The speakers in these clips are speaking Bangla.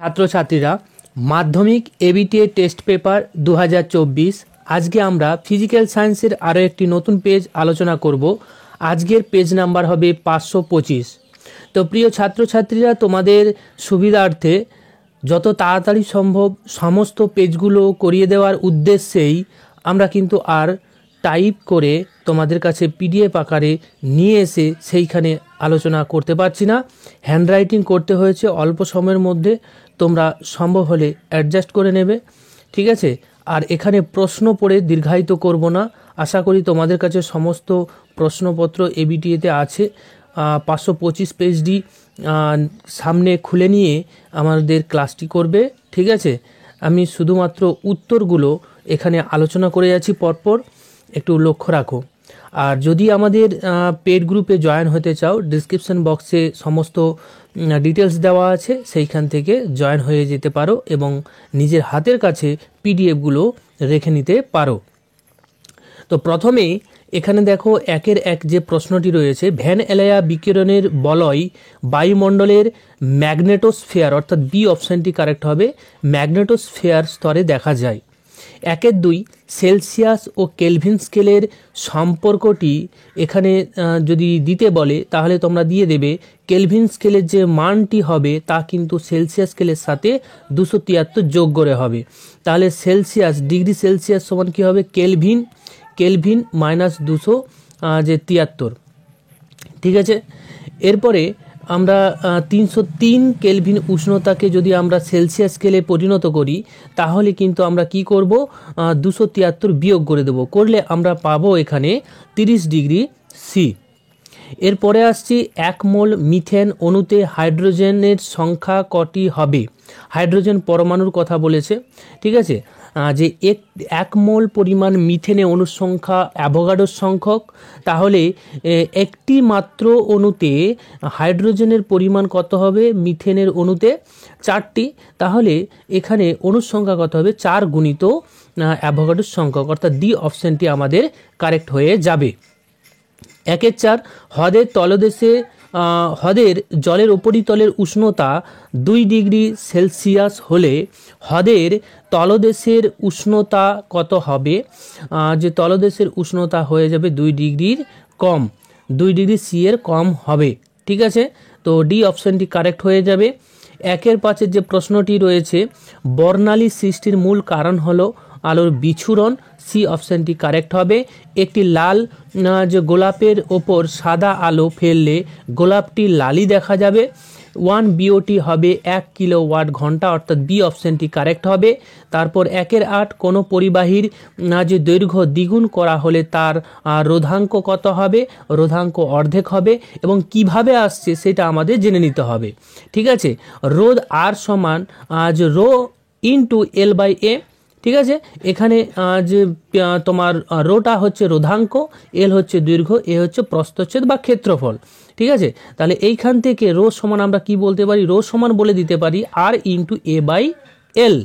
ছাত্রছাত্রীরা মাধ্যমিক এবিটিএ টেস্ট পেপার 2024 আজকে আমরা ফিজিক্যাল সায়েন্সের আরও একটি নতুন পেজ আলোচনা করব। আজকের পেজ নাম্বার হবে 525। তো প্রিয় ছাত্রছাত্রীরা, তোমাদের সুবিধার্থে যত তাড়াতাড়ি সম্ভব সমস্ত পেজগুলো করিয়ে দেওয়ার উদ্দেশ্যেই আমরা কিন্তু আর টাইপ করে তোমাদের কাছে পিডিএফ আকারে নিয়ে এসে সেইখানে আলোচনা করতে পারছি না। হ্যান্ডরাইটিং করতে হয়েছে অল্প সময়ের মধ্যে, তোমরা সম্ভব হলে অ্যাডজাস্ট করে নেবে, ঠিক আছে। আর এখানে প্রশ্ন পড়ে দীর্ঘায়িত করব না। আশা করি তোমাদের কাছে সমস্ত প্রশ্নপত্র এবিটিএতে আছে। 525 পেজটি সামনে খুলে নিয়ে আমাদের ক্লাসটি করবে, ঠিক আছে। আমি শুধুমাত্র উত্তরগুলো এখানে আলোচনা করে যাচ্ছি পরপর, একটু লক্ষ্য রাখো। আর যদি আমাদের পেড গ্রুপে জয়েন হতে চাও, ডিসক্রিপশন বক্সে সমস্ত ডিটেলস দেওয়া আছে, সেইখান থেকে জয়েন হয়ে যেতে পারো এবং নিজের হাতের কাছে পিডিএফগুলো রেখে নিতে পারো। তো প্রথমেই এখানে দেখো একের এক যে প্রশ্নটি রয়েছে, ভ্যান এলায়া বিকিরণের বলয় বায়ুমণ্ডলের ম্যাগনেটোস্ফিয়ার, অর্থাৎ বি অপশানটি কারেক্ট হবে, ম্যাগনেটোস্ফিয়ার স্তরে দেখা যায়। 1-2 সেলসিয়াস ও কেলভিন স্কেলের সম্পর্কটি এখানে যদি দিতে বলে তাহলে তোমরা দিয়ে দেবে কেলভিন স্কেলের যে মানটি হবে তা কিন্তু সেলসিয়াস স্কেলের সাথে 273 যোগ করে হবে। তাহলে সেলসিয়াস, ডিগ্রি সেলসিয়াস সমান কী হবে, কেলভিন -273, ঠিক আছে। এরপরে আমরা 303 কেলভিন উষ্ণতাকে যদি আমরা সেলসিয়াস স্কেলে পরিণত করি তাহলে কিন্তু আমরা কি করব, 273 বিয়োগ করে দেব, করলে আমরা পাবো এখানে 30 ডিগ্রি সি। এরপরে আসছি 1 মোল মিথেন অণুতে হাইড্রোজেনের সংখ্যা কটি হবে। হাইড্রোজেন পরমাণুর কথা বলেছে, ঠিক আছে। যে 1 মোল পরিমাণ মিথেনে অণুর সংখ্যা অ্যাভোগাড্রোর সংখ্যক, তাহলে একটি মাত্র অণুতে হাইড্রোজেনের পরিমাণ কত হবে, মিথেনের অণুতে 4টি, তাহলে এখানে অণুর সংখ্যা কত হবে, 4 গুণিত অ্যাভোগাড্রোর সংখ্যক, অর্থাৎ ডি অপশানটি আমাদের কারেক্ট হয়ে যাবে। 1-4 হ্রদের তলদেশে হ্রদের জলের উপরিতলের উষ্ণতা 2 ডিগ্রি সেলসিয়াস হলে হ্রদের তলদেশের উষ্ণতা কত হবে, যে তলদেশের উষ্ণতা হয়ে যাবে 2 ডিগ্রির কম, 2 ডিগ্রি সি এর কম হবে, ঠিক আছে। তো ডি অপশানটি কারেক্ট হয়ে যাবে। 1-5 যে প্রশ্নটি রয়েছে, বর্ণালী সৃষ্টির মূল কারণ হলো আলোর বিচ্ছুরণ, সি অপশানটি কারেক্ট হবে। একটি লাল যে গোলাপের ওপর সাদা আলো ফেললে গোলাপটি লালই দেখা যাবে, 1 বিওটি হবে 1 কিলোওয়াট ঘন্টা, অর্থাৎ বি অপশানটি কারেক্ট হবে। তারপর 1-8 কোনো পরিবাহীর যে দৈর্ঘ্য দ্বিগুণ করা হলে তার রোধাঙ্ক কত হবে, রোধাঙ্ক অর্ধেক হবে, এবং কিভাবে আসছে সেটা আমাদের জেনে নিতে হবে, ঠিক আছে। রোধ আর সমান যে রো ইন্টু L/A, ঠিক আছে। এখানে যে তোমার রোটা হচ্ছে রোধাঙ্ক, এল হচ্ছে দৈর্ঘ্য, এ হচ্ছে প্রস্থচ্ছেদ বা ক্ষেত্রফল, ঠিক আছে। তাহলে এইখান থেকে রো সমান আমরা কি বলতে পারি, রো সমান বলে দিতে পারি আর ইন্টু A/L।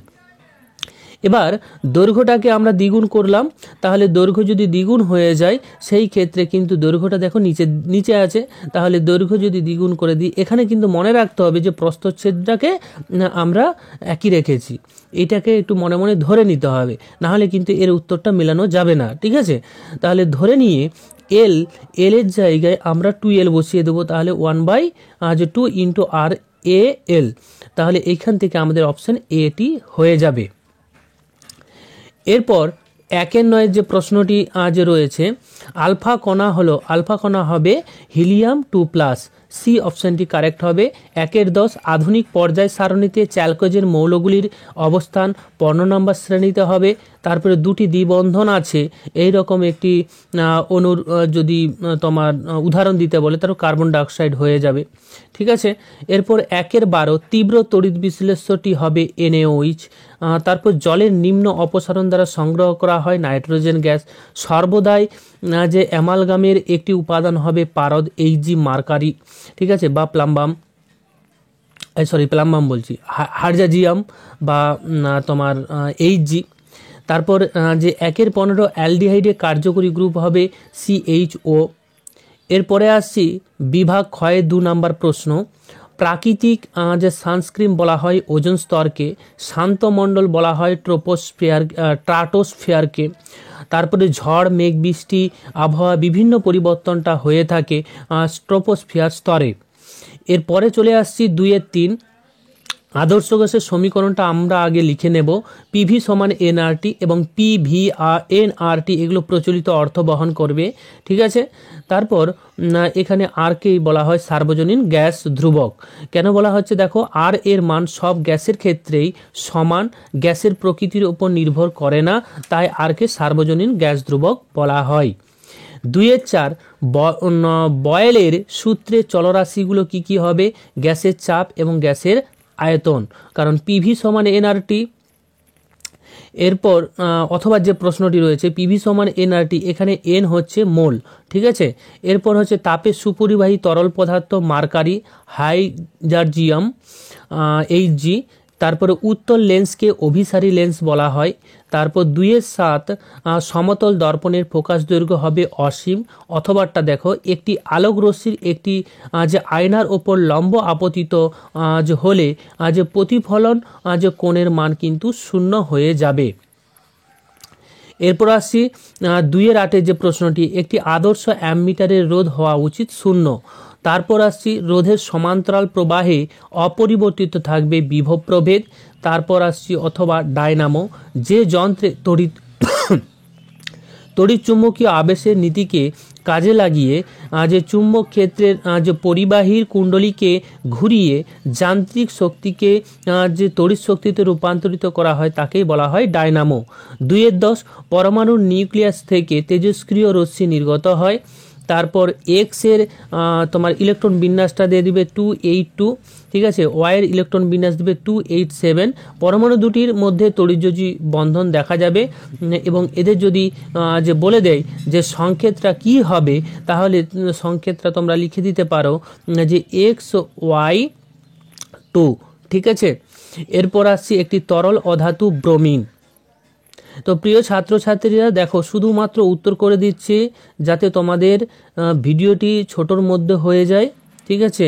এবার দৈর্ঘ্যটাকে আমরা দ্বিগুণ করলাম, তাহলে দৈর্ঘ্য যদি দ্বিগুণ হয়ে যায় সেই ক্ষেত্রে কিন্তু দৈর্ঘ্যটা দেখো নিচে আছে, তাহলে দৈর্ঘ্য যদি দ্বিগুণ করে দিই, এখানে কিন্তু মনে রাখতে হবে যে প্রস্থচ্ছেদটাকে আমরা একই রেখেছি, এটাকে একটু মনে মনে ধরে নিতে হবে, নাহলে কিন্তু এর উত্তরটা মেলানো যাবে না, ঠিক আছে। তাহলে ধরে নিয়ে এল এর জায়গায় আমরা 2L বসিয়ে দেবো, তাহলে 1/2 ইন্টু RAL, তাহলে এইখান থেকে আমাদের অপশান এটি হয়ে যাবে। এরপর 1-9 যে প্রশ্নটি আজ রয়েছে, আলফা কণা হবে হিলিয়াম 2+, সি অপশানটি কারেক্ট হবে। 1-10 আধুনিক পর্যায় সারণীতে চ্যালকোজেন মৌলগুলির অবস্থান 15 নম্বর শ্রেণীতে হবে। তারপরে 2টি দ্বিবন্ধন আছে, এই রকম একটি অণুর যদি তোমার উদাহরণ দিতে বলে তাহলে কার্বন ডাইঅক্সাইড হয়ে যাবে, ঠিক আছে। এরপর 1-12 তীব্র তড়িৎ বিশ্লেষ্যটি হবে NaOH। তারপর জলের নিম্ন অপসারণ দ্বারা সংগ্রহ করা হয় নাইট্রোজেন গ্যাস। সর্বদাই যে অ্যামালগামের একটি উপাদান হবে পারদ, Hg মার্কারি, ঠিক আছে, বা প্লাম্বাম বলছি, হার্জাজিয়াম বা তোমার Hg। তারপর যে 1-15 অ্যালডিহাইডে কার্যকরী গ্রুপ হবে CHO। এরপরে আসছি বিভাগ ক্ষয়ে 2 নম্বর প্রশ্ন, প্রাকৃতিক যে সানস্ক্রিন বলা হয় ওজোন স্তরকে, শান্তমণ্ডল বলা হয় স্ট্রাটোস্ফিয়ারকে। তারপরে ঝড়, মেঘ, বৃষ্টি, আবহাওয়া বিভিন্ন পরিবর্তনটা হয়ে থাকে ট্রপোস্ফিয়ার স্তরে। এরপরে চলে আসছি 2-3 আদর্শ গ্যাসের সমীকরণটা আমরা আগে লিখে নেব। পিভি সমান এনআরটি এবং পিভি এনআরটি এগুলো প্রচলিত অর্থ বহন করবে, ঠিক আছে। তারপর এখানে আরকেই বলা হয় সার্বজনীন গ্যাস ধ্রুবক। কেন বলা হচ্ছে দেখো, আর এর মান সব গ্যাসের ক্ষেত্রেই সমান, গ্যাসের প্রকৃতির উপর নির্ভর করে না, তাই আরকে সার্বজনীন গ্যাস ধ্রুবক বলা হয়। 2-4 বয়েলের সূত্রে চলরাশিগুলো কি কি হবে? গ্যাসের চাপ এবং গ্যাসের আয়তন, কারণ পিভি সমান এনআরটি। এরপর অথবা যে প্রশ্নটি রয়েছে পিভি সমান এনআরটি, এখানে এন হচ্ছে মোল, ঠিক আছে। এরপর হচ্ছে তাপের সুপরিবাহী তরল পদার্থ মার্কারি, হাইড্রোজিয়াম, এইচজি। তারপরে উত্তল লেন্সকে অভিসারী লেন্স বলা হয়। তারপর 2-7 সমতল দর্পণের ফোকাস দৈর্ঘ্য হবে অসীম, অথবাটা দেখো একটি আলোক রশ্মির একটি যে আয়নার ওপর লম্ব আপতিত যে হলে যে প্রতিফলন যে কোণের মান কিন্তু 0 হয়ে যাবে। এরপর আসছি 2-8 যে প্রশ্নটি, একটি আদর্শ অ্যামমিটারের রোধ হওয়া উচিত 0। তারপর আসছি রোধের সমান্তরাল প্রবাহে অপরিবর্তিত থাকবে বিভব প্রভেদ। তারপর আসছি অথবা ডায়নামো, যে যন্ত্রে তড়িৎ চুম্বকীয় আবেশের নীতিকে কাজে লাগিয়ে যে চুম্বক ক্ষেত্রের যে পরিবাহীর কুণ্ডলীকে ঘুরিয়ে যান্ত্রিক শক্তিকে যে তড়িৎ শক্তিতে রূপান্তরিত করা হয় তাকেই বলা হয় ডায়নামো। 2-10 পরমাণুর নিউক্লিয়াস থেকে তেজস্ক্রিয় রশ্মি নির্গত হয়। তারপর এক্সের তোমার ইলেকট্রন বিন্যাসটা দিয়ে দিবে 282, ঠিক আছে। ওয়াইয়ের ইলেকট্রন বিন্যাস দিবে 287। পরমাণু দুটির মধ্যে তড়িৎযোজী বন্ধন দেখা যাবে এবং এদের যদি যে বলে দেয় যে সংকেতটা কি হবে, তাহলে সংকেতটা তোমরা লিখে দিতে পারো যে XY2, ঠিক আছে। এরপর আসছি একটি তরল অধাতু ব্রোমিন। তো প্রিয় ছাত্রছাত্রীরা দেখো, শুধুমাত্র উত্তর করে দিচ্ছি যাতে তোমাদের ভিডিওটি ছোটোর মধ্যে হয়ে যায়, ঠিক আছে।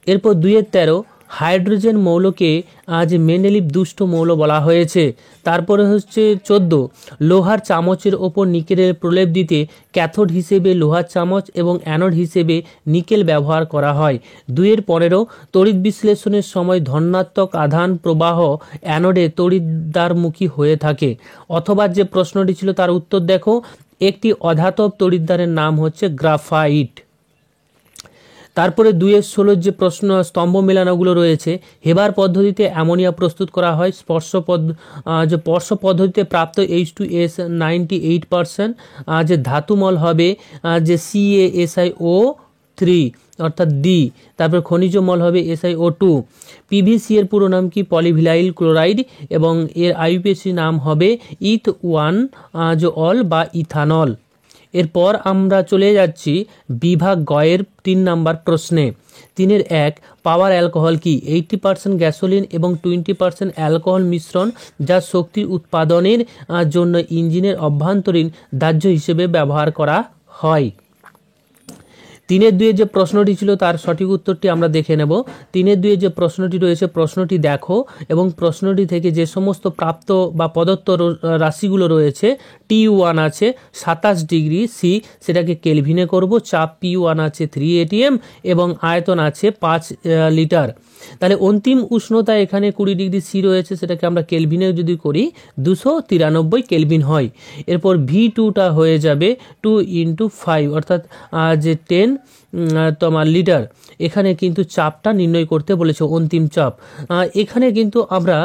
এরপর 2-13 হাইড্রোজেন মৌলকে আজ মেন্ডেলিভ দুষ্ট মৌল বলা হয়েছে। তারপরে হচ্ছে 14 লোহার চামচের ওপর নিকেলের প্রলেপ দিতে ক্যাথোড হিসেবে লোহার চামচ এবং অ্যানোড হিসেবে নিকেল ব্যবহার করা হয়। 2-15 তড়িৎ বিশ্লেষণের সময় ধনাত্মক আধান প্রবাহ অ্যানোডে তড়িৎদ্বারমুখী হয়ে থাকে। অথবা যে প্রশ্নটি ছিল তার উত্তর দেখো, একটি অধাতব তড়িৎদ্বারের নাম হচ্ছে গ্রাফাইট। তারপরে 2-16 যে প্রশ্ন স্তম্ভ মেলানোগুলো রয়েছে, হেবার পদ্ধতিতে অ্যামোনিয়া প্রস্তুত করা হয়। যে স্পর্শ পদ্ধতিতে প্রাপ্ত H2S 98%, যে ধাতুমল হবে যে CaSiO3 অর্থাৎ ডি। তারপর খনিজ মল হবে SiO2। পিভিসি এর পুরো নাম কি? পলিভিনাইল ক্লোরাইড, এবং এর আইউপিএসি নাম হবে ইথ-1 যে অল বা ইথানল। এরপর আমরা চলে যাচ্ছি বিভাগ গয়ের 3 নম্বর প্রশ্নে। 3-1 পাওয়ার অ্যালকোহল কি? 80% গ্যাসোলিন এবং 20% অ্যালকোহল মিশ্রণ, যা শক্তি উৎপাদনের জন্য ইঞ্জিনের অভ্যন্তরীণ দাহ্য হিসেবে ব্যবহার করা হয়। 3-2 যে প্রশ্নটি ছিল তার সঠিক উত্তরটি আমরা দেখে নেব। 3-2 যে প্রশ্নটি রয়েছে, প্রশ্নটি দেখো এবং প্রশ্নটি থেকে যে সমস্ত প্রাপ্ত বা প্রদত্ত রাশিগুলো রয়েছে, T1 আছে 27 ডিগ্রি সি, সেটাকে কেলভিনে করব। চাপ P1 আছে 3 atm এবং আয়তন আছে 5 লিটার। তাহলে অন্তিম উষ্ণতা এখানে 20 ডিগ্রি সি রয়েছে, সেটাকে আমরা কেলভিনে যদি করি 293 কেলভিন হয়। এরপর V2টা হয়ে যাবে 2 × 5 অর্থাৎ যে 10 তোমার লিটার। এখানে কিন্তু চাপটা নির্ণয় করতে বলেছে, অন্তিম চাপ। এখানে কিন্তু আমরা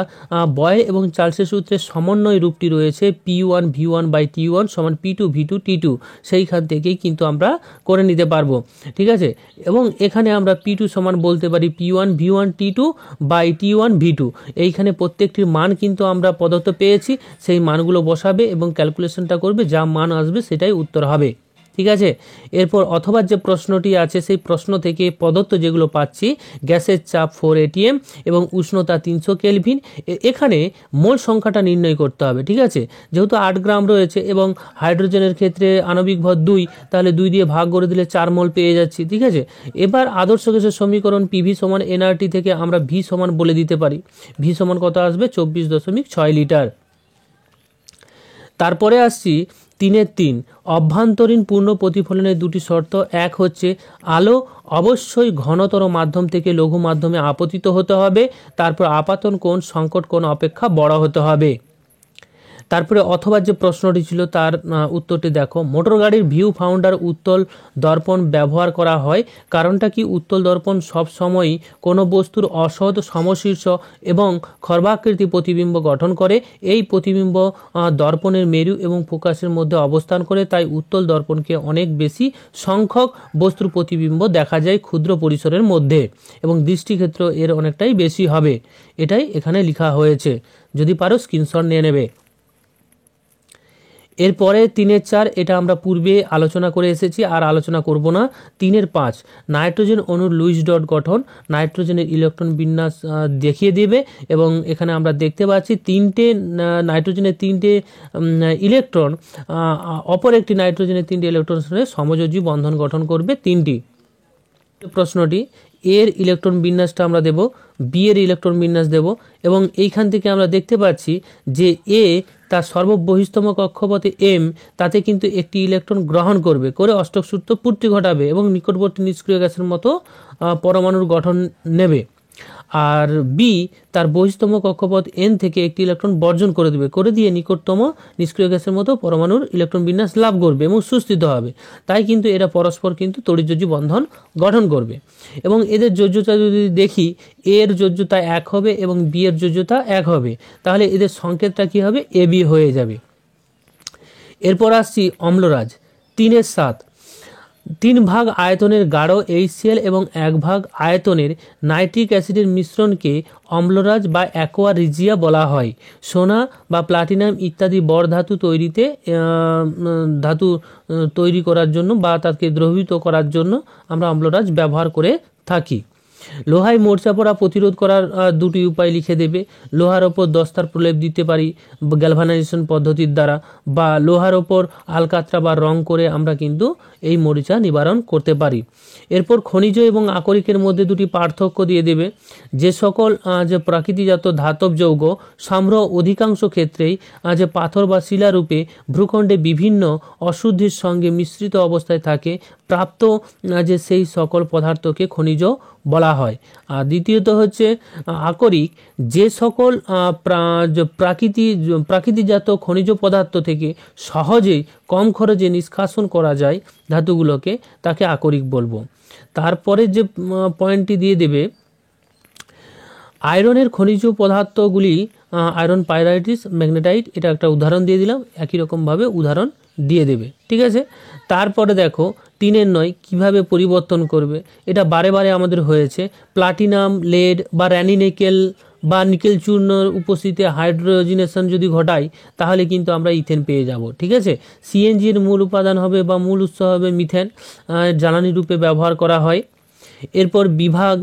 বয়েল এবং চার্লসের সূত্রের সমন্বয় রূপটি রয়েছে P1 V1/T1 সমান P2 V2T2, সেইখান থেকেই কিন্তু আমরা করে নিতে পারবো, ঠিক আছে। এবং এখানে আমরা P2 সমান বলতে পারি P1 V1T2/T1 V2। এইখানে প্রত্যেকটির মান কিন্তু আমরা প্রদত্ত পেয়েছি, সেই মানগুলো বসাবে এবং ক্যালকুলেশনটা করবে, যা মান আসবে সেটাই উত্তর হবে। ঠিক আছে। এরপর অথবা যে প্রশ্নটি আছে সেই প্রশ্ন থেকে প্রদত্ত যেগুলো পাচ্ছি, গ্যাসের চাপ 4 atm এবং উষ্ণতা 300 কেলভিন, এখানে মোল সংখ্যাটা নির্ণয় করতে হবে। ঠিক আছে, যেহেতু 8 গ্রাম রয়েছে এবং হাইড্রোজেনের ক্ষেত্রে আণবিক ভর 2, তাহলে 2 দিয়ে ভাগ করে দিলে 4 মোল পেয়ে যাচ্ছি। ঠিক আছে, এবার আদর্শ গ্যাসের সমীকরণ পিভি সমান এনআরটি থেকে আমরা ভি সমান বলে দিতে পারি। ভি সমান কত আসবে? 24.6 লিটার। তারপরে আসছি 3 অভ্যন্তরীণ পূর্ণ প্রতিফলনের দুটি শর্ত। এক হচ্ছে আলো অবশ্যই ঘনতর মাধ্যম থেকে লঘু মাধ্যমে আপতিত হতে হবে, তারপর আপাতন কোণ সংকট কোণ অপেক্ষা বড় হতে হবে। তারপরে অথবা যে প্রশ্নটি ছিল তার উত্তরটি দেখো, মোটর গাড়ির ভিউ ফাউন্ডার উত্তল দর্পণ ব্যবহার করা হয়, কারণটা কি? উত্তল দর্পণ সবসময়ই কোনো বস্তুর অসৎ সমশীর্ষ এবং খর্বাকৃতি প্রতিবিম্ব গঠন করে। এই প্রতিবিম্ব দর্পণের মেরু এবং ফোকাসের মধ্যে অবস্থান করে, তাই উত্তল দর্পণকে অনেক বেশি সংখ্যক বস্তুর প্রতিবিম্ব দেখা যায় ক্ষুদ্র পরিসরের মধ্যে এবং দৃষ্টিক্ষেত্র এর অনেকটাই বেশি হবে। এটাই এখানে লেখা হয়েছে, যদি পারো স্ক্রিনশট নিয়ে নেবে। এরপরে 3-4 এটা আমরা পূর্বে আলোচনা করে এসেছি, আর আলোচনা করব না। 3-5 নাইট্রোজেন অণুর লুইস ডট গঠন, নাইট্রোজেনের ইলেকট্রন বিন্যাস দেখিয়ে দেবে এবং এখানে আমরা দেখতে পাচ্ছি নাইট্রোজেনের 3টে ইলেকট্রন অপর একটি নাইট্রোজেনের 3টে ইলেকট্রনের সঙ্গে সমযোজী বন্ধন গঠন করবে 3টি। প্রশ্নটি এর ইলেকট্রন বিন্যাসটা আমরা দেব, বি এর ইলেকট্রন বিন্যাস দেব এবং এইখান থেকে আমরা দেখতে পাচ্ছি যে এ তার সর্ববহিস্তম কক্ষপথে এম, তাতে কিন্তু একটি ইলেকট্রন গ্রহণ করবে, করে অষ্টক সূত্র পূর্তি ঘটাবে এবং নিকটবর্তী নিষ্ক্রিয় গ্যাসের মতো পরমাণুর গঠন নেবে। আর বি তার বহিস্তম কক্ষপথ এন থেকে একটি ইলেকট্রন বর্জন করে দেবে, করে দিয়ে নিকটতম নিষ্ক্রিয় গ্যাসের মতো পরমাণুর ইলেকট্রন বিন্যাস লাভ করবে এবং সুস্থিত হবে। তাই কিন্তু এরা পরস্পর কিন্তু তড়িৎযোজী বন্ধন গঠন করবে এবং এদের যোজ্যতা যদি দেখি, এর যোজ্যতা 1 হবে এবং বি এর যোজ্যতা 1 হবে, তাহলে এদের সংকেতটা কি হবে? এবি হয়ে যাবে। এরপর আসছি অম্লরাজ 3-7 3 ভাগ আয়তনের গাঢ় HCl এবং 1 ভাগ আয়তনের নাইট্রিক অ্যাসিডের মিশ্রণকে অম্লরাজ বা অ্যাকোয়া রিজিয়া বলা হয়। সোনা বা প্লাটিনাম ইত্যাদি বড় ধাতু তৈরি করার জন্য বা তাকে দ্রবীভূত করার জন্য আমরা অম্লরাজ ব্যবহার করে থাকি। লোহায় মোর্চা পড়া প্রতিরোধ করার দুটি উপায় লিখে দেবে। লোহার ওপর দস্তার প্রলেপ দিতে পারি গ্যালভানাইজেশন পদ্ধতির দ্বারা, বা লোহার ওপর আলকাতরা বা রং করে আমরা কিন্তু এই মরিচা নিবারণ করতে পারি। এরপর খনিজ এবং আকরিকের মধ্যে দুটি পার্থক্য দিয়ে দেবে। যে সকল যে প্রাকৃতিকজাত ধাতব যৌগ সাম্র অধিকাংশ ক্ষেত্রেই যে পাথর বা শিলারূপে ভূখণ্ডে বিভিন্ন অশুদ্ধির সঙ্গে মিশ্রিত অবস্থায় থাকে, প্রাপ্ত যে সেই সকল পদার্থকে খনিজ বলা হয়। আর দ্বিতীয়ত হচ্ছে আকরিক, যে সকল প্রাকৃতিকজাত খনিজ পদার্থ থেকে সহজেই কম খরচে নিষ্কাশন করা যায় ধাতুগুলোকে, তাকে আকরিক বলবো। তারপরে যে পয়েন্টটি দিয়ে দেবে, আয়রনের খনিজ পদার্থগুলি আয়রন পাইরাইটিস, ম্যাগনেটাইট, এটা একটা উদাহরণ দিয়ে দিলাম, একই রকমভাবে উদাহরণ দিয়ে দেবে। ঠিক আছে, তারপরে দেখো 3-9 কিভাবে পরিবর্তন করবে, এটা বারে বারে আমাদের হয়েছে। প্লাটিনাম, লেড বা র্যানি নিকেল বা নিকেল চূর্ণর উপস্থিতিতে হাইড্রোজিনেশন যদি ঘটাই, তাহলে কিন্তু আমরা ইথেন পেয়ে যাব। ঠিক আছে, সিএনজির মূল উপাদান হবে বা মূল উৎস হবে মিথেন, জ্বালানি রূপে ব্যবহার করা হয়। এরপর বিভাগ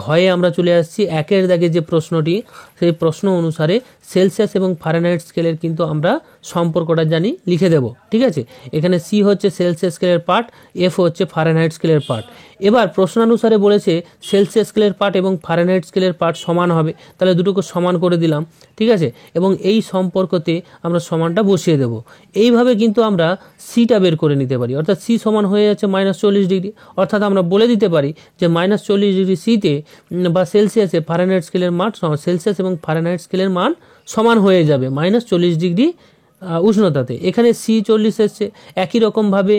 ঘয়ে আমরা চলে আসছি। 1-এর দাগে যে প্রশ্নটি, সেই প্রশ্ন অনুসারে সেলসিয়াস এবং ফারেনহাইট স্কেলের কিন্তু আমরা সম্পর্কটা জানি, লিখে দেব। ঠিক আছে, এখানে সি হচ্ছে সেলসিয়াস স্কেলের পার্ট, এফ হচ্ছে ফারেনহাইট স্কেলের পার্ট। এবার প্রশ্নানুসারে বলেছে সেলসিয়াস স্কেলের পার্ট এবং ফারেনহাইট স্কেলের পার্ট সমান হবে, তাহলে দুটোকে সমান করে দিলাম। ঠিক আছে, এবং এই সম্পর্কতে আমরা সমানটা বসিয়ে দেব। এইভাবে কিন্তু আমরা সিটা বের করে নিতে পারি, অর্থাৎ সি সমান হয়ে যাচ্ছে -40 ডিগ্রি। অর্থাৎ আমরা বলে দিতে পারি যে -40 ডিগ্রি সিতে বা সেলসিয়াসে ফারেনহাইট স্কেলের মান, সেলসিয়াস এবং ফারেনহাইট স্কেলের মান সমান হয়ে যাবে -40 ডিগ্রি উষ্ণতাতে। এখানে সি 40 এসছে, একই রকমভাবে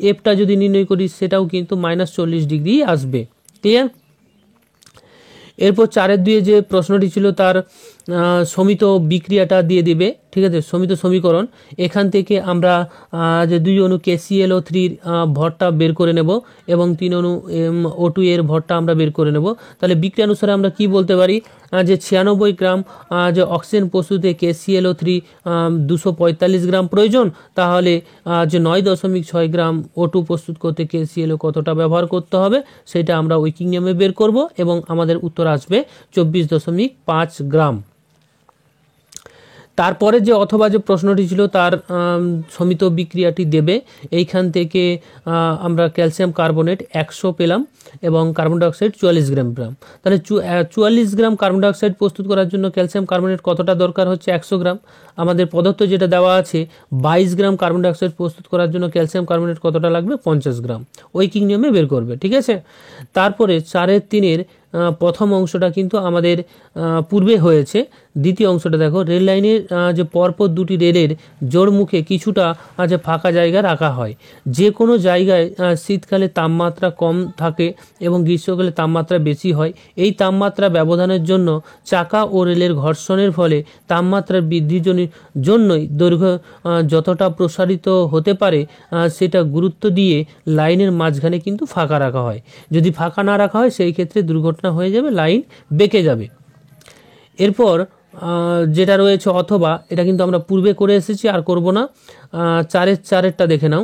এফটা যদি নির্ণয় করি সেটাও কিন্তু -40 ডিগ্রি আসবে। ক্লিয়ার? এরপর 4-2 যে প্রশ্নটি ছিল তার সমিত বিক্রিয়াটা দিয়ে দিবে। ঠিক আছে, সমিত সমীকরণ, এখান থেকে আমরা যে 2 অণু KClO3 ভরটা বের করে নেব এবং 3 অণু O2 এর ভরটা আমরা বের করে নেব। তাহলে বিক্রিয়া অনুসারে আমরা কি বলতে পারি, যে 96 গ্রাম যে অক্সিজেন প্রস্তুতে KClO3 245 গ্রাম প্রয়োজন, তাহলে যে 9.6 গ্রাম O2 প্রস্তুত করতে KClO কতটা ব্যবহার করতে হবে সেটা আমরা উইকিং নিয়মে বের করব এবং আমাদের উত্তর আসবে 24.5 গ্রাম। তারপরে যে অথবা যে প্রশ্নটি ছিল তার সমিত বিক্রিয়াটি দেবে, এইখান থেকে আমরা ক্যালসিয়াম কার্বনেট 100 পেলাম এবং কার্বন ডাইঅক্সাইড 44 গ্রাম পেলাম। তাহলে 44 গ্রাম কার্বন ডাইঅক্সাইড প্রস্তুত করার জন্য ক্যালসিয়াম কার্বনেট কতটা দরকার হচ্ছে 100 গ্রাম। আমাদের পদার্থ যেটা দেওয়া আছে 22 গ্রাম কার্বন ডাইঅক্সাইড প্রস্তুত করার জন্য ক্যালসিয়াম কার্বনেট কতটা লাগবে 50 গ্রাম, উইকিং নিয়মে বের করবে, ঠিক আছে। তারপরে 4/3 প্রথম অংশটা কিন্তু আমাদের পূর্বে হয়েছে। দ্বিতীয় অংশটা দেখো, রেল লাইনের যে পরপর দুটি রেলের জোড় মুখে কিছুটা যে ফাঁকা জায়গা রাখা হয়। যে কোনো জায়গায় শীতকালে তাপমাত্রা কম থাকে এবং গ্রীষ্মকালে তাপমাত্রা বেশি হয়। এই তাপমাত্রা ব্যবধানের জন্য চাকা ও রেলের ঘর্ষণের ফলে তাপমাত্রার বৃদ্ধির জন্যই দৈর্ঘ্য যতটা প্রসারিত হতে পারে সেটা গুরুত্ব দিয়ে লাইনের মাঝখানে কিন্তু ফাঁকা রাখা হয়। যদি ফাঁকা না রাখা হয় সেই ক্ষেত্রে দুর্ঘটনা হয়ে যাবে, লাইন বেঁকে যাবে। এরপর যেটা রয়েছে অথবা, এটা কিন্তু আমরা পূর্বে করে এসেছি আর করব না। 4-4টা দেখে নাও,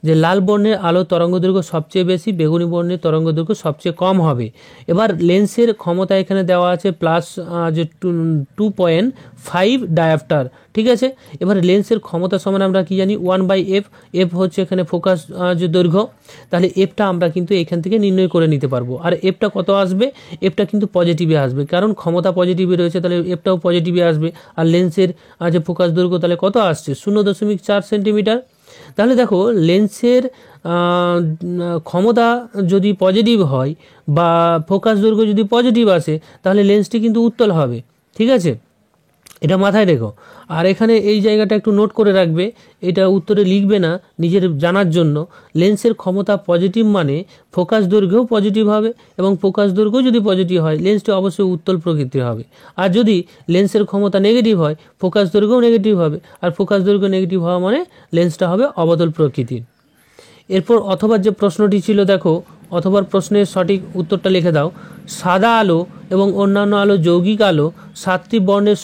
যে লাল বর্ণের আলো তরঙ্গদৈর্ঘ্য সবচেয়ে বেশি, বেগুনি বর্ণের তরঙ্গদৈর্ঘ্য সবচেয়ে কম হবে। এবার লেন্সের ক্ষমতা এখানে দেওয়া আছে প্লাস যে 2.5 ডায়াপ্টার, ঠিক আছে। এবার লেন্সের ক্ষমতা সমান আমরা কি জানি 1/f, এফ হচ্ছে এখানে ফোকাস যে দৈর্ঘ্য, তাহলে এফটা আমরা কিন্তু এখান থেকে নির্ণয় করে নিতে পারবো। আর এফটা কত আসবে, এফটা কিন্তু পজিটিভে আসবে, কারণ ক্ষমতা পজিটিভে রয়েছে, তাহলে এফটাও পজিটিভে আসবে। আর লেন্সের যে ফোকাস দৈর্ঘ্য তাহলে কত আসছে 0.4 সেন্টিমিটার। তাহলে দেখো লেন্সের ক্ষমতা যদি পজিটিভ হয় বা ফোকাস দৈর্ঘ্য যদি পজিটিভ আসে তাহলে লেন্সটি কিন্তু উত্তল হবে, ঠিক আছে, এটা মাথায় রেখো। আর এখানে এই জায়গাটা একটু নোট করে রাখবে, এটা উত্তরে লিখবে না, নিজের জানার জন্য। লেন্সের ক্ষমতা পজিটিভ মানে ফোকাস দৈর্ঘ্যও পজিটিভ হবে এবং ফোকাস দৈর্ঘ্য যদি পজিটিভ হয় লেন্সটি অবশ্যই উত্তল প্রকৃতির হবে। আর যদি লেন্সের ক্ষমতা নেগেটিভ হয় ফোকাস দৈর্ঘ্যও নেগেটিভ হবে, আর ফোকাস দৈর্ঘ্য নেগেটিভ হওয়া মানে লেন্সটা হবে অবতল প্রকৃতির। এরপর অথবা যে প্রশ্নটি ছিল দেখো, অথবার প্রশ্নের সঠিক উত্তরটা লিখে দাও। সাদা আলো এবং অন্যান্য আলো যৌগিক আলো 7টি বর্ণের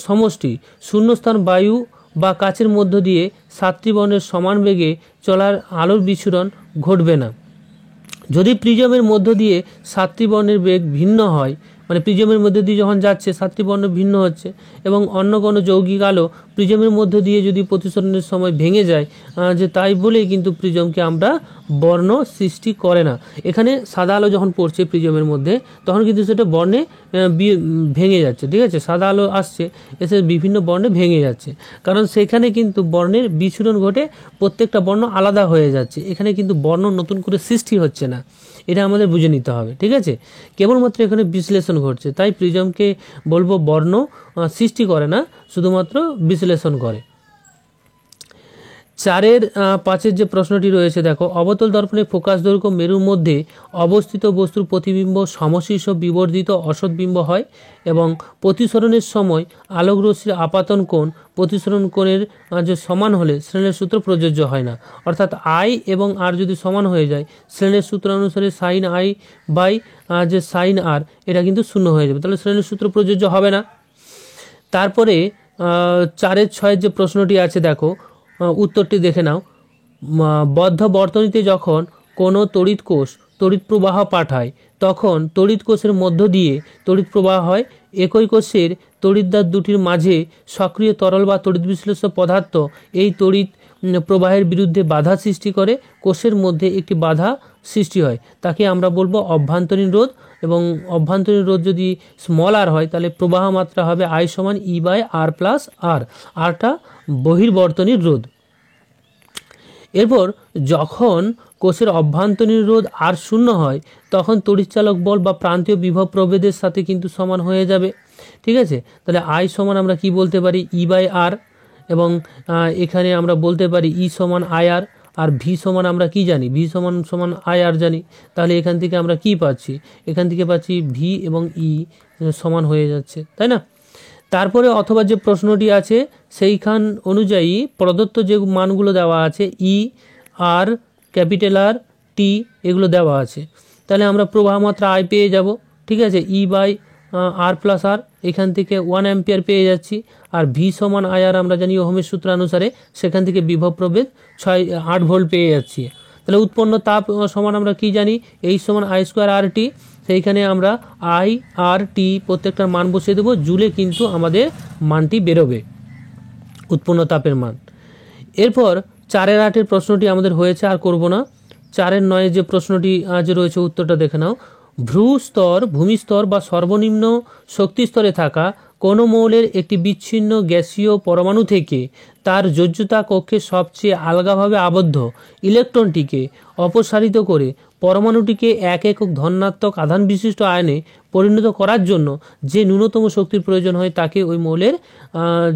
সমষ্টি শূন্যস্থান বায়ু বা কাচের মধ্য দিয়ে 7টি বর্ণের সমান বেগে চলার আলোর বিচ্ছুরণ ঘটবে না। যদি প্রিজমের মধ্য দিয়ে 7টি বর্ণের বেগ ভিন্ন হয়, মানে প্রিজমের মধ্যে দিয়ে যখন যাচ্ছে 7টি বর্ণ ভিন্ন হচ্ছে, এবং অন্য কোনো যৌগিক আলো প্রিজমের মধ্য দিয়ে যদি প্রতিসরণের সময় ভেঙে যায়, যে তাই বলেই কিন্তু প্রিজমকে আমরা বর্ণ সৃষ্টি করে না। এখানে সাদা আলো যখন পড়ছে প্রিজমের মধ্যে তখন কিন্তু সেটা বর্ণে ভেঙে যাচ্ছে, ঠিক আছে, সাদা আলো আসছে এসে বিভিন্ন বর্ণে ভেঙে যাচ্ছে, কারণ সেখানে কিন্তু বর্ণের বিচ্ছুরণ ঘটে, প্রত্যেকটা বর্ণ আলাদা হয়ে যাচ্ছে। এখানে কিন্তু বর্ণ নতুন করে সৃষ্টি হচ্ছে না, এটা আমাদের বুঝে নিতে হবে, ঠিক আছে। কেবলমাত্র এখানে বিশ্লেষণ ঘটছে, তাই প্রিজমকে বলবো বর্ণ সৃষ্টি করে না, শুধুমাত্র বিশ্লেষণ করে। 4-5 যে প্রশ্নটি রয়েছে দেখো, অবতল দর্পণে ফোকাস দৈর্ঘ্য মেরুর মধ্যে অবস্থিত বস্তুর প্রতিবিম্ব সমশীর্ষ বিবর্ধিত অসৎবিম্ব হয় এবং প্রতিসরণের সময় আলোক রশ্মির আপাতন কোণ প্রতিসরণ কোণের যে সমান হলে স্নেলের সূত্র প্রযোজ্য হয় না। অর্থাৎ আই এবং আর যদি সমান হয়ে যায় স্নেলের সূত্র অনুসারে সাইন আই বাই যে সাইন আর এটা কিন্তু শূন্য হয়ে যাবে, তাহলে স্নেলের সূত্র প্রযোজ্য হবে না। তারপরে 4-6 যে প্রশ্নটি আছে দেখো, উত্তরটি দেখে নাও। বদ্ধ বর্তনীতে যখন কোনো তড়িৎ কোষ তড়িৎ প্রবাহ পাঠায় তখন তড়িৎ কোষের মধ্য দিয়ে তড়িৎ প্রবাহ হয়। একই কোষের তড়িৎদ্বার দুটির মাঝে সক্রিয় তরল বা তড়িৎ বিশ্লেষ্য পদার্থ এই তড়িৎ প্রবাহের বিরুদ্ধে বাধা সৃষ্টি করে, কোষের মধ্যে একটি বাধা সৃষ্টি হয়, তাকে আমরা বলবো অভ্যন্তরীণ রোধ। এবং অভ্যন্তরীণ রোধ যদি স্মল আর হয় তাহলে প্রবাহ মাত্রা হবে I সমান E/R+R, আরটা বহির্বর্তনীর রোধ। এরপর যখন কোষের অভ্যন্তরীণ রোধ আর শূন্য হয় তখন তড়িৎচালক বল বা প্রান্তীয় বিভব প্রভেদের সাথে কিন্তু সমান হয়ে যাবে, ঠিক আছে। তাহলে I সমান আমরা কি বলতে পারি E/R, এবং এখানে আমরা বলতে পারি E সমান IR, আর V সমান আমরা কি জানি V সমান IR জানি। তাহলে এখান থেকে আমরা কি পাচ্ছি, এখান থেকে পাচ্ছি V এবং E সমান হয়ে যাচ্ছে, তাই না। তারপরে অথবা যে প্রশ্নটি আছে সেইখান অনুযায়ী প্রদত্ত যে মানগুলো দেওয়া আছে E, R, capital R, T এগুলো দেওয়া আছে, তাহলে আমরা প্রবাহ মাত্রা I পেয়ে যাব, ঠিক আছে, E/R আর প্লাস আর, এখান থেকে 1 অ্যাম্পিয়ার পেয়ে যাচ্ছি। আর ভি সমান আইআর আমরা জানি ওহমের সূত্র অনুসারে, সেখান থেকে বিভব প্রভেদ 8 ভোল্ট পেয়ে যাচ্ছি। তাহলে উৎপন্ন তাপ সমান আমরা কি জানি, এই সমান আই স্কোয়ার আর টি। সেইখানে আমরা আই আর টি প্রত্যেকটার মান বসিয়ে দেবো, জুলে কিন্তু আমাদের মানটি বেরোবে, উৎপন্ন তাপের মান। এরপর 4-8 প্রশ্নটি আমাদের হয়েছে, আর করব না। 4-9 যে প্রশ্নটি আজ রয়েছে উত্তরটা দেখে নাও। ভূস্তর, ভূমিস্তর বা সর্বনিম্ন শক্তি স্তরে থাকা কোনো মৌলের একটি বিচ্ছিন্ন গ্যাসীয় পরমাণু থেকে তার যোজ্যতা কক্ষে সবচেয়ে আলগাভাবে আবদ্ধ ইলেকট্রনটিকে অপসারিত করে পরমাণুটিকে এক একক ধনাত্মক আধান বিশিষ্ট আয়নে পরিণত করার জন্য যে ন্যূনতম শক্তির প্রয়োজন হয় তাকে ওই মৌলের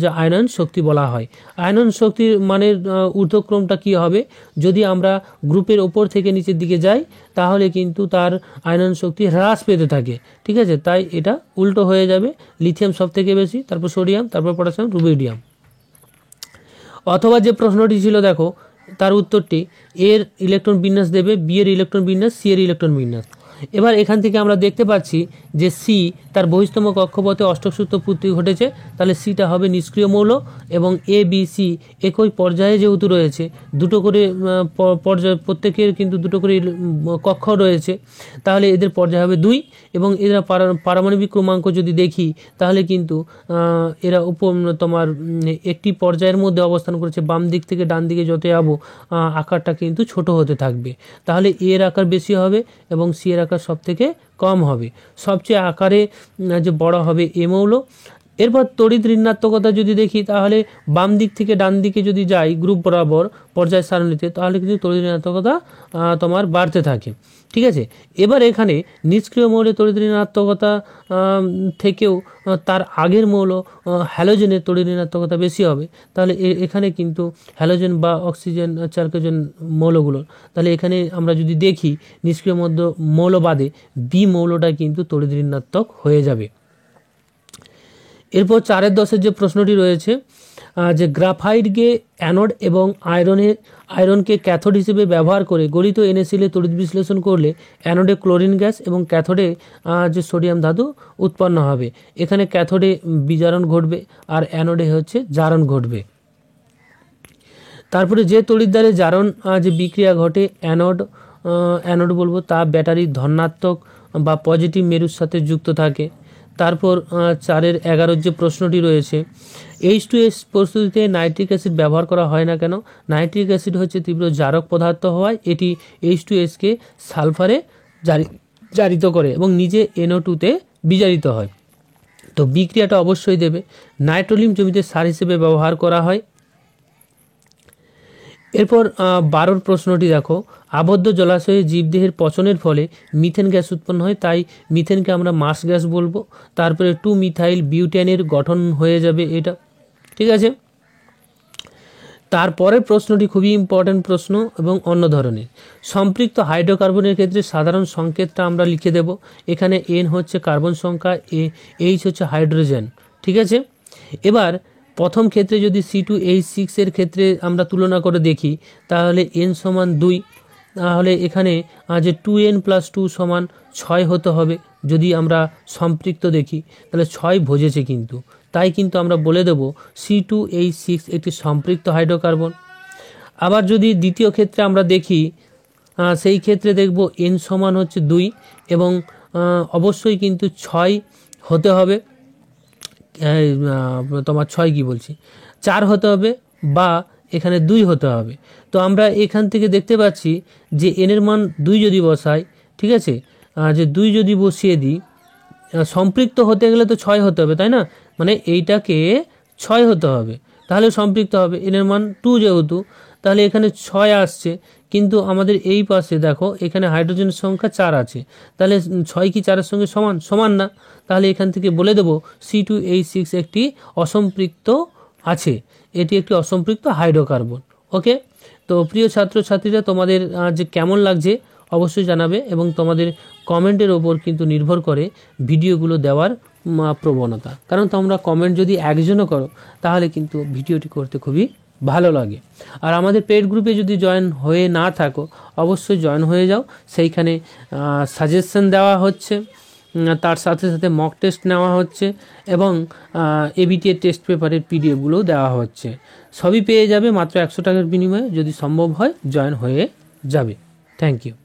যে আয়নন শক্তি বলা হয়। আয়নন শক্তির মানের ঊর্ধ্বক্রমটা কী হবে, যদি আমরা গ্রুপের ওপর থেকে নিচের দিকে যাই তাহলে কিন্তু তার আয়নন শক্তি হ্রাস পেতে থাকে, ঠিক আছে। তাই এটা উল্টো হয়ে যাবে, লিথিয়াম সব থেকে বেশি, তারপর সোডিয়াম, তারপর পটাশিয়াম, রুবিডিয়াম। অথবা যে প্রশ্নটি ছিল দেখো, তার উত্তরটি এর ইলেকট্রন বিন্যাস দেবে, বি এর ইলেকট্রন বিন্যাস, সি এর ইলেকট্রন বিন্যাস। এবার এখান থেকে আমরা দেখতে পাচ্ছি যে সি তার বহিস্তম কক্ষপথে অষ্টক সূত্র পূর্তি ঘটেছে, তাহলে সিটা হবে নিষ্ক্রিয় মৌল। এবং এ বি সি একই পর্যায়ে যেহেতু রয়েছে, দুটো করে পর্যায়, প্রত্যেকের কিন্তু দুটো করে কক্ষ রয়েছে, তাহলে এদের পর্যায় হবে 2। এবং এরা পারমাণবিক ক্রমাঙ্ক যদি দেখি তাহলে কিন্তু এরা তোমার একটি পর্যায়ের মধ্যে অবস্থান করেছে, বাম দিক থেকে ডান দিকে যত যাবো আকারটা কিন্তু ছোট হতে থাকবে, তাহলে এর আকার বেশি হবে এবং সি এর আকার সব থেকে কম হবে। সবচেয়ে আকারে যে বড় হবে এ মৌল। এরপর তড়িৎ ঋণাত্মকতা যদি দেখি তাহলে বাম দিক থেকে ডান দিকে যদি যাই গ্রুপ বরাবর পর্যায় সারণীতে, তাহলে কিন্তু তড়িৎ ঋণাত্মকতা তোমার বাড়তে থাকে, ঠিক আছে। এবার এখানে নিষ্ক্রিয় মৌলের তড়িৎ ঋণাত্মকতা থেকেও তার আগের মৌল হ্যালোজেনের তড়িৎ ঋণাত্মকতা বেশি হবে, তাহলে এখানে কিন্তু হ্যালোজেন বা অক্সিজেন চালকোজেন মৌলগুলো, তাহলে এখানে আমরা যদি দেখি নিষ্ক্রিয় মৌল বাদে বি মৌলটা কিন্তু তড়িৎ ঋণাত্মক হয়ে যাবে। এরপর 4-10 যে প্রশ্নটি রয়েছে, যে গ্রাফাইটকে অ্যানোড এবং আয়রনকে ক্যাথোড হিসেবে ব্যবহার করে গলিত NaCl তড়িৎ বিশ্লেষণ করলে অ্যানোডে ক্লোরিন গ্যাস এবং ক্যাথোডে যে সোডিয়াম ধাতু উৎপন্ন হবে। এখানে ক্যাথোডে বিজারণ ঘটবে আর অ্যানোডে হচ্ছে জারণ ঘটবে। তারপরে যে তড়িৎদ্বারে জারণ যে বিক্রিয়া ঘটে অ্যানোড বলবো, তা ব্যাটারির ধনাত্মক বা পজিটিভ মেরুর সাথে যুক্ত থাকে। তারপর 4-11 যে প্রশ্নটি রয়েছে, H2S প্রস্তুতিতে নাইট্রিক অ্যাসিড ব্যবহার করা হয় না কেন? নাইট্রিক অ্যাসিড হচ্ছে তীব্র জারক পদার্থ হওয়ায় এটি H2Sকে সালফারে জারিত করে এবং নিজে NO2-তে বিজারিত হয়। তো বিক্রিয়াটা অবশ্যই দেবে। নাইট্রোলিয়াম জমিতে সার হিসেবে ব্যবহার করা হয়। এরপর 12 প্রশ্নটি দেখো, আবদ্ধ জলাশয়ে জীবদেহের পচনের ফলে মিথেন গ্যাস উৎপন্ন হয়, তাই মিথেনকে আমরা মাস গ্যাস বলবো। তারপরে 2-মিথাইল বিউটেনের গঠন হয়ে যাবে এটা, ঠিক আছে। তারপরের প্রশ্নটি খুবই ইম্পর্ট্যান্ট প্রশ্ন এবং অন্য ধরনের। সম্পৃক্ত হাইড্রোকার্বনের ক্ষেত্রে সাধারণ সংকেতটা আমরা লিখে দেব। এখানে N হচ্ছে কার্বন সংখ্যা, H হচ্ছে হাইড্রোজেন, ঠিক আছে। এবার প্রথম ক্ষেত্রে যদি C2H6 এর ক্ষেত্রে আমরা তুলনা করে দেখি তাহলে N সমান 2, তাহলে এখানে যে 2N+2 সমান 6 হতে হবে। যদি আমরা সম্পৃক্ত দেখি তাহলে 6 ভোজেছে, কিন্তু তাই কিন্তু আমরা বলে দেব C2H6 একটি সম্পৃক্ত হাইড্রোকার্বন। আবার যদি দ্বিতীয় ক্ষেত্রে আমরা দেখি, সেই ক্ষেত্রে দেখব N সমান হচ্ছে 2 এবং অবশ্যই কিন্তু 6 হতে হবে, তোমার 4 হতে হবে বা এখানে 2 হতে হবে। তো আমরা এখান থেকে দেখতে পাচ্ছি যে N এর মান 2 যদি বসাই, ঠিক আছে, যে 2 যদি বসিয়ে দিই, সম্পৃক্ত হতে গেলে তো 6 হতে হবে, তাই না? মানে এইটাকে 6 হতে হবে, তাহলে সম্পৃক্ত হবে। N এর মান 2 যেহেতু, তাহলে এখানে 6 আসছে, কিন্তু আমাদের এই পাশে দেখো এখানে হাইড্রোজেনের সংখ্যা 4 আছে, তাহলে 6 কি 4-এর সঙ্গে সমান না, তাহলে এখান থেকে বলে দেব C2H6 একটি অসম্পৃক্ত আছে, এটি একটি অসম্পৃক্ত হাইড্রোকার্বন। ওকে, তো প্রিয় ছাত্রছাত্রীরা, তোমাদের যে কেমন লাগছে অবশ্যই জানাবে এবং তোমাদের কমেন্টের ওপর কিন্তু নির্ভর করে ভিডিওগুলো দেওয়ার প্রবণতা, কারণ তোমরা কমেন্ট যদি একজনও করো তাহলে কিন্তু ভিডিওটি করতে খুবই ভালো লাগে। আর আমাদের পেড গ্রুপে যদি জয়েন হয়ে না থাকো অবশ্যই জয়েন হয়ে যাও, সেইখানে সাজেশন দেওয়া হচ্ছে, তার সাথে সাথে মক টেস্ট নেওয়া হচ্ছে এবং এবিটিএ টেস্ট পেপারের পিডিএফগুলোও দেওয়া হচ্ছে। সবই পেয়ে যাবে মাত্র 100 টাকার বিনিময়ে। যদি সম্ভব হয় জয়েন হয়ে যাবে। Thank you.